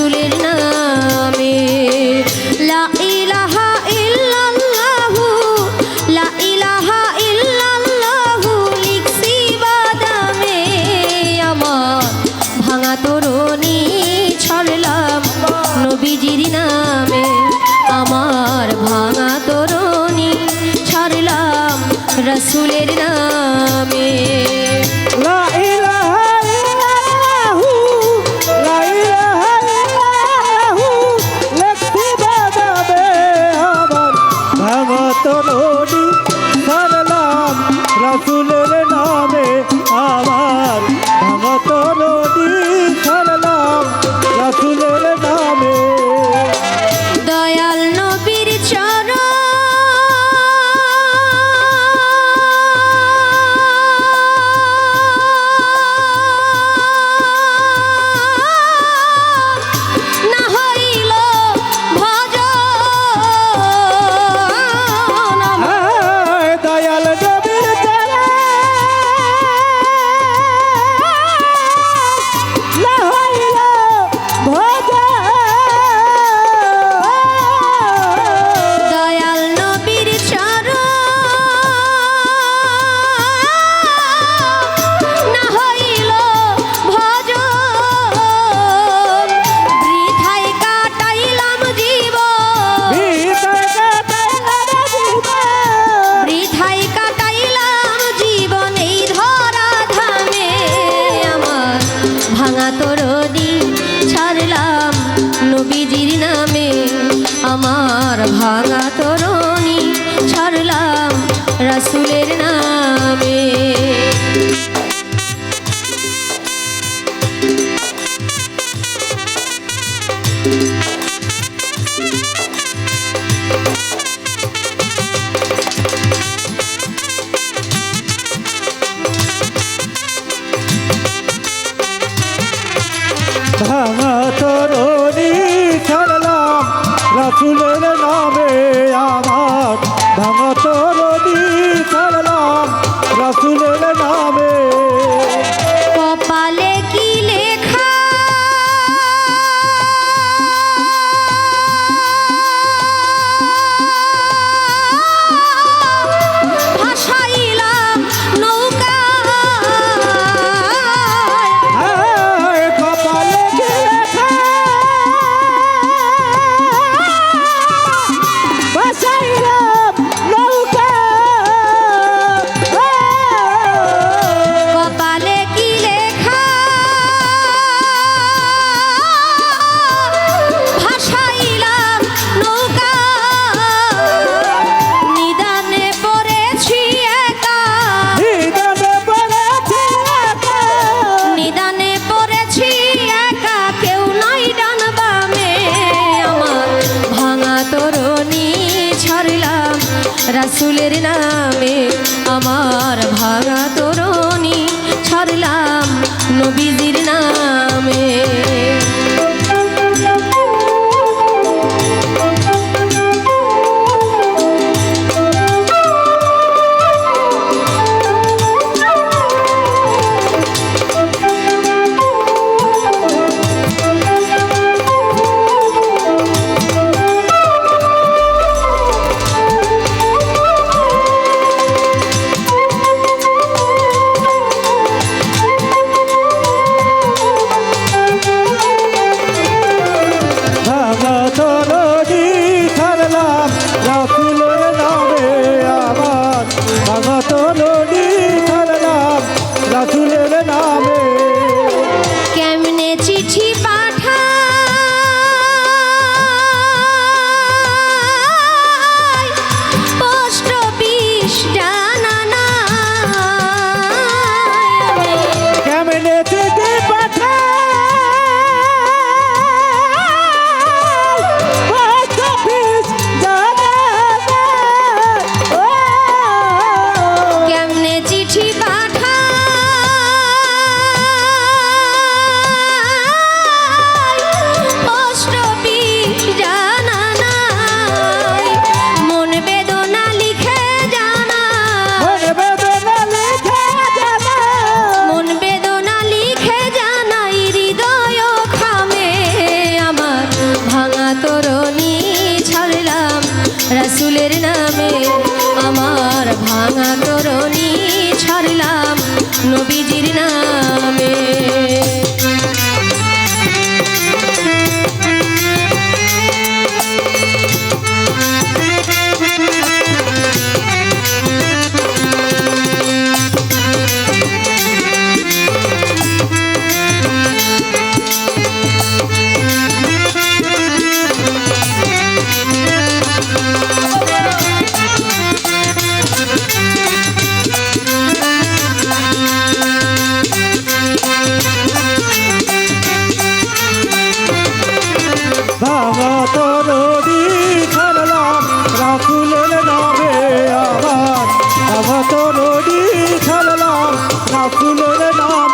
রাসূলের নামে। লা ইলাহা ইল্লাল্লাহু লা ইলাহা ইল্লাল্লাহু লিখছি বাদামে, আমার ভাঙা তরণী ছড়লাম নবীজির নামে, আমার ভাঙা তরণী ছড়লাম রাসূলের নামে। লা ইলাহা ইল্লাল্লাহু লা ইলাহা ইল্লাল্লাহু লিখছি বাদামে, আমার ভাঙা তরণী ছড়লাম রাসূলের নামে, আমার ভাঙা তরণী ছড়লাম রাসূলের নামে। দয়াল নবীর চরণ না হইল ভজন, দয়াল নবীর চরণ না হইল ভজন, দয়াল নবীর চরণ না হইল ভজন, বৃথায় কাটাইলাম জীবন, বৃথায় কাটাইলাম জীবন এই ধরা ধামে, আমার ভাঙা তরণী ছাড়লাম নবীজির নামে, আমার ভাঙা তরণী ছাড়লাম রাসূলের নামে। ভাঙা তরণী ছাড়লাম রাসূলের নামে, আমার ভাঙা তরণী ছাড়লাম রাসূলের নামে। কপালে কি লেখা ভাসাইলাম নৌকায়, কপালে কি লেখা ভাসাইলাম নৌকা, কপালে কি লেখা ভাসাইলাম নৌকা, নিদানে পড়েছি একা, নিদানে পড়েছি একা, নিদানে পড়েছি একা, কেউ নাই ডান বামে, আমার ভাঙা তরণী ছাড়লাম রাসূলের নামে, আমার ভাঙা তরণী ছাড়লাম নবীজির নামে। রাসুলের নামে আমার ভাঙা তরণী ছাড়লাম নবীজির নামে। ভাঙা তরণী ছাড়লাম রাসুলের নামে আমার, ভাঙা তরণী ছাড়লাম রাসুলের নামে।